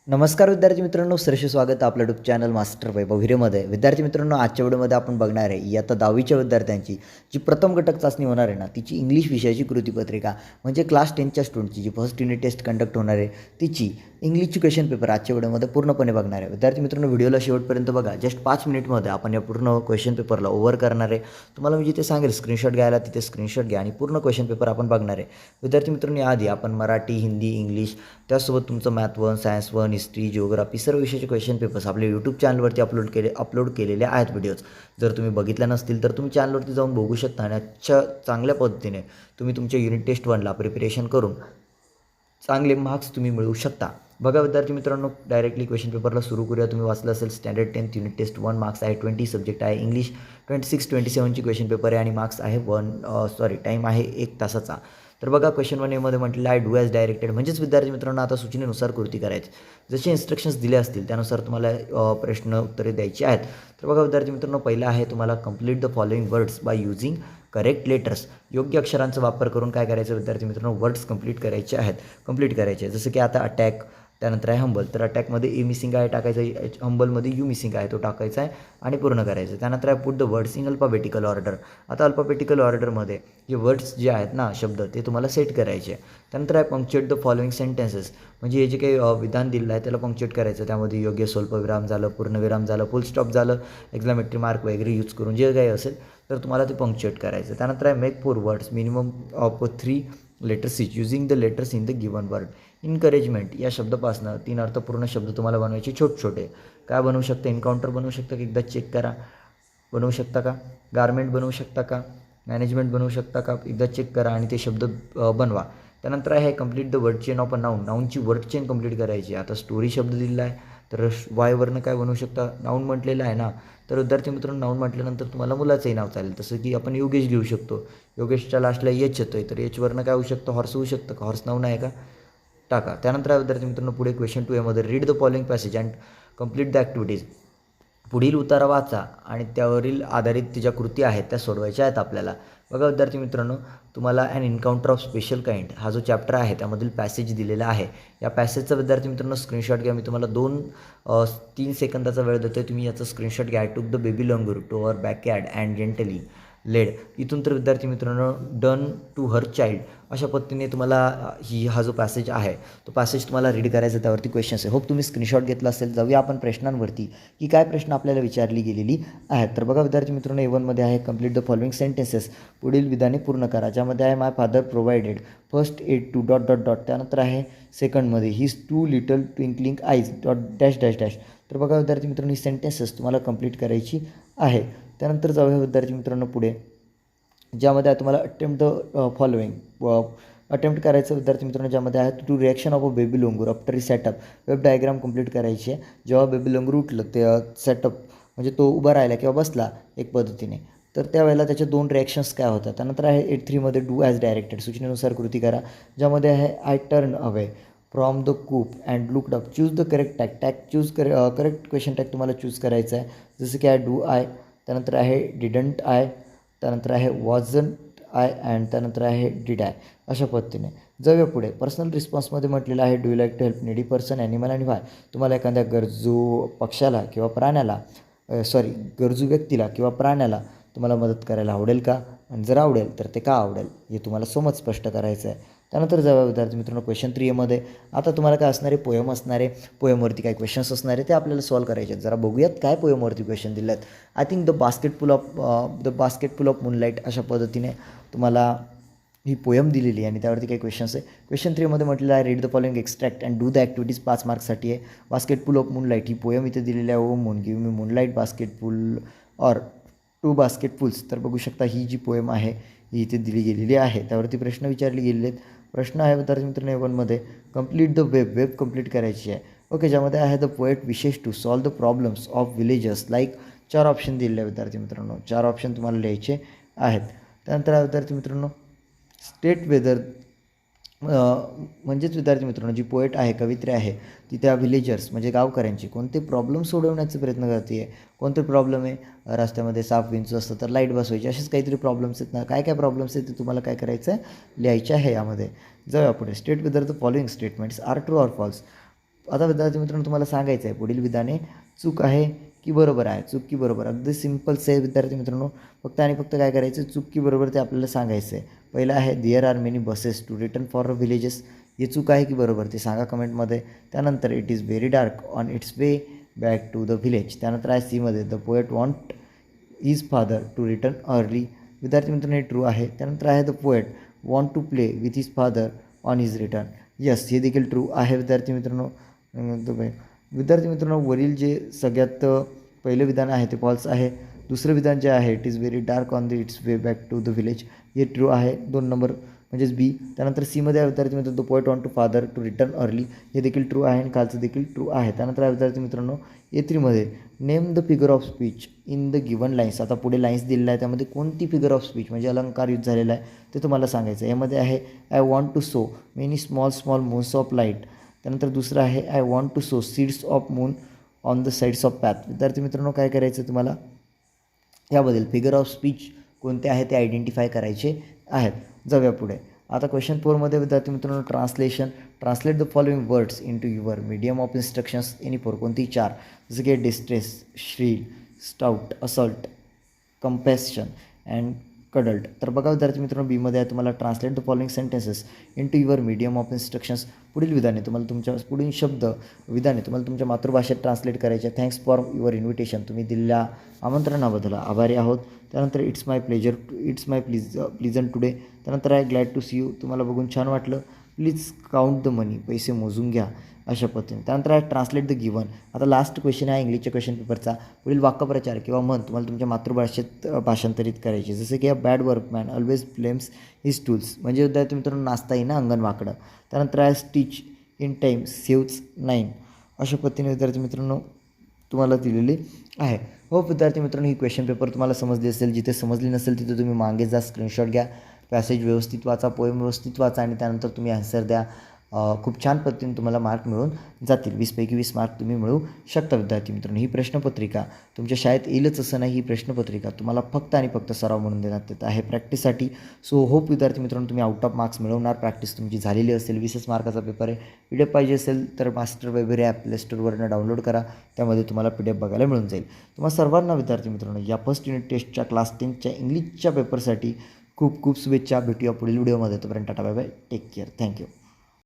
नमस्कार विद्यार्थी मित्रांनो, सहर्ष स्वागत आहे आपल्या यूट्यूब चॅनल मास्टर वैभव हिरेमध्ये. विद्यार्थी मित्रांनो, आजच्या व्हिडिओमध्ये आपण बघणार आहे इयत्ता 10वीच्या विद्यार्थ्यांची जी प्रथम घटक चाचणी होणार आहे ना, तिची इंग्लिश विषयाची कृतीपत्रिका म्हणजे क्लास 10च्या स्टुडंटची जी फर्स्ट युनिट टेस्ट कंडक्ट होणार आहे तिची इंग्लिशची क्वेश्चन पेपर आजच्या व्हिडिओमध्ये पूर्णपणे बघणार आहे. विद्यार्थी मित्रांनो, व्हिडिओला शेवटपर्यंत बघा. जस्ट 5 मिनिटमध्ये आपण या पूर्ण क्वेश्चन पेपरला ओव्हर करणार आहे. तुम्हाला मी जिथे सांगेल स्क्रीनशॉट घ्यायला तिथे स्क्रीनशॉट घ्या आणि पूर्ण क्वेश्चन पेपर आपण बघणार आहे. विद्यार्थी मित्रांनो, याआधी आपण मराठी, हिंदी, इंग्लिश त्यासोबत तुमचं मॅथ 1, सायन्स 1, हिस्ट्री, जिओग्राफी सर्व विषयाचे क्वेश्चन पेपर्स आपल्या यूट्यूब चॅनलवरती अपलोड केलेले आहेत व्हिडिओज. जर तुम्ही बघितल्या नसतील तर तुम्ही चॅनलवरती जाऊन बघू शकता आणि अच्छा चांगल्या पद्धतीने तुम्ही तुमच्या युनिट टेस्ट 1ला प्रिपरेशन करून चांगले मार्क्स तुम्ही मिळवू शकता. बघा विद्यार्थी मित्रांनो, डायरेक्टली क्वेश्चन पेपरला सुरू करूया. तुम्ही वाचलं असेल standard 10th unit taste 1 marks आहे 20, सब्जेक्ट आहे इंग्लिश 26-27ची क्वेश्चन पेपर आहे आणि मार्क्स आहे टाईम आहे 1 तासाचा. तर बघा क्वेश्चन 1 मध्ये म्हटलेलं आहे डू ॲज डायरेक्टेड, म्हणजेच विद्यार्थी मित्रांनो आता सूचनेनुसार कृती करायची. जसे इन्स्ट्रक्शन्स दिले असतील त्यानुसार तुम्हाला प्रश्न उत्तरे द्यायची आहेत. तर बघा विद्यार्थी मित्रांनो, पहिला आहे तुम्हाला complete the following words by using correct letters. योग्य अक्षरांचा वापर करून काय करायचं विद्यार्थी मित्रांनो, वर्ड्स कंप्लीट करायचे. जसं की आता अटॅक, त्यानंतर आहे हंबल. तर अटॅकमध्ये ए मिसिंग आहे टाकायचं, हंबलमध्ये यू मिसिंग आहे तो टाकायचा आहे आणि पूर्ण करायचं. त्यानंतर आहे put the words in alphabetical order. आता अल्फाबेटिकल ऑर्डरमध्ये जे वर्ड्स जे आहेत ना, शब्द ते तुम्हाला सेट करायचे. त्यानंतर आहे पंक्च्युएट द फॉलोइंग सेंटेन्सेस, म्हणजे हे जे काही विधान दिलेलं आहे त्याला पंक्च्युएट करायचं. त्यामध्ये योग्य स्वल्पविराम झालं, पूर्णविराम झालं, फुल स्टॉप झालं, एक्झामेट्री मार्क वगैरे यूज करून जे काही असेल तर तुम्हाला ते पंक्च्युएट करायचं. त्यानंतर आहे make 4 words minimum of 3 letters each using the letters in the given word. Encouragement या शब्दापासून 3 अर्थपूर्ण शब्द तुम्हाला बनवायचे छोटे. काय बनवू शकता? एन्काउंटर बनवू शकता की एकदा चेक करा, बनवू शकता का? गारमेंट बनवू शकता का? मॅनेजमेंट बनवू शकता का? एकदा चेक करा आणि ते शब्द बनवा. त्यानंतर आहे complete the word chain of a noun. नाऊनची वर्ड चेन कंप्लीट करायची. आता स्टोरी शब्द दिलेला आहे तर वायवरनं काय बनवू शकता? नाऊन म्हटलेलं आहे ना, तर विद्यार्थी मित्रांनो नाऊन म्हटल्यानंतर तुम्हाला मुलाचंही नाव चालेल. तसं की आपण योगेश घेऊ शकतो. योगेशच्या लास्टला एच येतोय तर एचवरनं काय होऊ शकतं? हॉर्स होऊ शकतं का? हॉर्स नाऊन आहे का? टाका. त्यानंतर विद्यार्थी मित्रांनो पुढे क्वेश्चन 2 मध्ये read the following passage and complete the activities. पुढील उतारा वाचा आणि त्यावरील आधारित ज्या कृती आहेत त्या सोडवायच्या आहेत आपल्याला. बघा विद्यार्थी मित्रांनो, तुम्हाला an encounter of special kind हा जो चॅप्टर आहे त्यामधील पॅसेज दिलेला आहे. या पॅसेजचा विद्यार्थी मित्रांनो स्क्रीनशॉट घ्या. मी तुम्हाला 2-3 सेकंदाचा वेळ देतो आहे. तुम्ही याचा स्क्रीनशॉट घ्या. I took the baby langur to our backyard and gently laid. इथून तर विद्यार्थी मित्रांनो डन टू हर चाइल्ड अशा पद्धतीने तुम्हाला हा जो पॅसेज आहे तो पॅसेज तुम्हाला रीड करायचा. त्यावरती क्वेश्चन्स आहे. होप तुम्ही स्क्रीनशॉट घेतला असेल. जाऊया आपण प्रश्नांवरती की काय प्रश्न आपल्याला विचारली गेलेली आहेत. तर बघा विद्यार्थी मित्रांनो, A1मध्ये आहे कंप्लीट द फॉलोइंग सेंटेन्सेस, पुढील विधाने पूर्ण करा. ज्यामध्ये आहे my father provided first aid to ... त्यानंतर आहे सेकंडमध्ये हिज 2 लिटल ट्विंकलिंग आईज .. तर बघा विद्यार्थी मित्रांनो, ही सेंटेन्सेस तुम्हाला कंप्लीट करायची आहे. त्यानंतर जाऊया विद्यार्थी मित्रांनो पुढे, ज्यामध्ये आहे तुम्हाला अटेम्प्ट द फॉलोइंग अटेम्प्ट करायचं विद्यार्थी मित्रांनो, ज्यामध्ये आहे two reaction of a baby langur after he set up. Web diagram complete करायची आहे. जेव्हा बेबी लोंगूर उठलं ते सेटअप म्हणजे तो उभा राहिला किंवा बसला एक पद्धतीने तर त्यावेळेला त्याच्या 2 रिॲक्शन्स काय होतात. त्यानंतर आहे 8.3मध्ये डू ॲज डायरेक्टेड, सूचनेनुसार कृती करा. ज्यामध्ये आहे I turn away from the coop and looked up. Choose the correct correct question tag तुम्हाला चूज करायचं आहे. जसं की आहे डू आय, त्यानंतर आहे डिडंट आय, त्यानंतर आहे वॉजंट आय अँड त्यानंतर आहे डिड आय. अशा पद्धतीने जाऊया पुढे. पर्सनल रिस्पॉन्समध्ये म्हटलेलं आहे do you like to help needy person animal आणि व्हाय. तुम्हाला एखाद्या गरजू पक्षाला किंवा प्राण्याला गरजू व्यक्तीला किंवा प्राण्याला तुम्हाला मदत करायला आवडेल का? आणि जर आवडेल तर ते का आवडेल हे तुम्हाला समज स्पष्ट करायचं आहे. त्यानंतर जाऊया विद्यार्थी मित्रांनो क्वेश्चन 3 मध्ये. आता तुम्हाला काय असणार आहे? पोयम असणार आहे. पोयमवरती काय क्वेश्चन्स असणार आहे ते आपल्याला सॉल्व्ह करायचे आहेत. जरा बघूयात काय पोयमवरती क्वेश्चन दिले आहेत. I think the basket full of moonlight अशा पद्धतीने तुम्हाला ही पोयम दिलेली आहे आणि त्यावरती काही क्वेश्चन्स आहे. क्वेश्चन 3 मध्ये म्हटलेलं आहे read the following extract and do the activities 5 मार्क्ससाठी आहे. बास्केट फुल ऑफ मूनलाईट ही पोयम इथे दिलेली आहे. O moon give me moonlight basket full or 2 basketfuls. तर बघू शकता ही जी पोयम आहे ही इथे दिली गेलेली आहे. त्यावरती प्रश्न विचारले गेलेले आहेत. प्रश्न आहे विद्यार्थी मित्रांनो A1मध्ये कंप्लीट द वेब कंप्लीट करायची आहे. ओके, ज्यामध्ये आहे the poet wishes to solve the problems of villagers like. 4 option दिलेले आहे विद्यार्थी मित्रांनो. 4 ऑप्शन तुम्हाला लिहायचे आहेत. त्यानंतर विद्यार्थी मित्रांनो स्टेट वेदर म्हणजेच विद्यार्थी मित्रांनो जी पोएट आहे, कवित्री आहे ती त्या व्हिलेजर्स म्हणजे गावकऱ्यांची कोणते प्रॉब्लेम सोडवण्याचा प्रयत्न करते आहे. कोणते प्रॉब्लेम आहे? रस्त्यामध्ये साप विंचू असतं तर लाईट बसवायची, असेच काहीतरी प्रॉब्लेम्स आहेत ना. काय काय प्रॉब्लेम्स आहेत ते तुम्हाला काय करायचं आहे? लिहायचे आहे यामध्ये. जाऊया पुढे. State whether the following statements are true or false. आता विद्यार्थी मित्रांनो तुम्हाला सांगायचं आहे पुढील विधाने चूक आहे की बरोबर आहे, चूक की बरोबर. अगदी सिम्पल्स आहे विद्यार्थी मित्रांनो. फक्त आणि फक्त काय करायचं, चूक की बरोबर ते आपल्याला सांगायचं आहे. पहिलं आहे there are many buses to return for villages. हे चूक आहे की बरोबर ते सांगा कमेंटमध्ये. त्यानंतर it is very dark on its way back to the village. त्यानंतर आहे सीमध्ये the poet want his father to return early. विद्यार्थी मित्रांनो हे ट्रू आहे. त्यानंतर आहे the poet want to play with his father on his return. Yes, हे देखील ट्रू आहे विद्यार्थी मित्रांनो. विद्यार्थी मित्रांनो वरील जे सगळ्यात पहिलं विधान आहे ते फॉल्स आहे. दुसरं विधान जे आहे it is very dark on the its way back to the village, हे ट्रू आहे. 2 नंबर म्हणजेच बी. त्यानंतर सीमध्ये आहे विद्यार्थी मित्रांनो the poet want to father to return early, हे देखील ट्रू आहे आणि खालचं देखील ट्रू आहे. त्यानंतर आहे विद्यार्थी मित्रांनो A3मध्ये name the figure of speech in the given lines. आता पुढे लाईन्स दिलेला आहे त्यामध्ये कोणती फिगर ऑफ स्पीच म्हणजे अलंकार यूज झालेला आहे ते तुम्हाला सांगायचं आहे. यामध्ये आहे I want to sow many small small moons of light. त्यानंतर दुसरं आहे I want to sow seeds of moon on the sides of path. विद्यार्थी मित्रांनो काय करायचं तुम्हाला याबद्दल फिगर ऑफ स्पीच कोणते आहे ते आयडेंटिफाय करायचे आहेत. जाऊया पुढे. आता क्वेश्चन 4मध्ये विद्यार्थी मित्रांनो translate the following words into your medium of instructions any 4 कोणतीही 4 जसं की distress, shrill, stout, assault, compassion and cuddled. तर बघा विद्यार्थी मित्रांनो बीमध्ये आहे तुम्हाला translate the following sentences into your medium of instructions. पुढील विधाने तुम्हाला तुमच्या पुढील विधाने तुम्हाला तुमच्या मातृभाषेत ट्रान्सलेट करायचे. थँक्स फॉर युअर इन्व्हिटेशन, तुम्ही दिलेल्या आमंत्रणाबद्दल आभारी आहोत. त्यानंतर इट्स माय प्लीजंट टुडे. त्यानंतर आहे ग्लॅड टू सी यू, तुम्हाला बघून छान वाटलं. प्लीज काउंट द मनी, पैसे मोजून घ्या, अशा पद्धतीने. त्यानंतर आहे ट्रान्सलेट द गिवन. आता लास्ट क्वेश्चन आहे इंग्लिशच्या क्वेश्चन पेपरचा. पुढील वाक्यप्रचार किंवा म्हण तुम्हाला तुमच्या मातृभाषेत भाषांतरित करायचे. जसे की bad workman always blames his tools, म्हणजे विद्यार्थी मित्रांनो नाचता येईना अंगण वाकडं. त्यानंतर आहे स्टिच इन टाईम सेव्स 9, अशा पद्धतीने विद्यार्थी मित्रांनो तुम्हाला दिलेली आहे. हो विद्यार्थी मित्रांनो ही क्वेश्चन पेपर तुम्हाला समजली असेल. जिथे समजली नसेल तिथे तुम्ही मागे जा, स्क्रीनशॉट घ्या, पॅसेज व्यवस्थित वाचा, पोएम व्यवस्थित वाचा आणि त्यानंतर तुम्ही आन्सर द्या. खूप छान पद्धतीने तुम्हाला मार्क मिळून जातील. 20पैकी 20 मार्क तुम्ही मिळवू शकता विद्यार्थी मित्रांनो. ही प्रश्नपत्रिका तुमच्या शाळेत येईलच असं नाही. ही प्रश्नपत्रिका तुम्हाला फक्त आणि फक्त सराव म्हणून देण्यात येत आहे प्रॅक्टिससाठी. सो होप विद्यार्थी मित्रांनो तुम्ही आउट ऑफ मार्क्स मिळवणार. प्रॅक्टिस तुमची झालेली असेल. 20च मार्काचा पेपर आहे. PDF पाहिजे असेल तर मास्टर वैभव ॲप प्ले स्टोअरवरनं डाउनलोड करा. त्यामध्ये तुम्हाला PDF बघायला मिळून जाईल. तुम्हाला सर्वांना विद्यार्थी मित्रांनो या फर्स्ट युनिट टेस्टच्या क्लास 10च्या इंग्लिशच्या पेपरसाठी खूप खूप शुभेच्छा. भेटूया पुढील व्हिडिओमध्ये. तोपर्यंत tata bye bye, take care, thank you.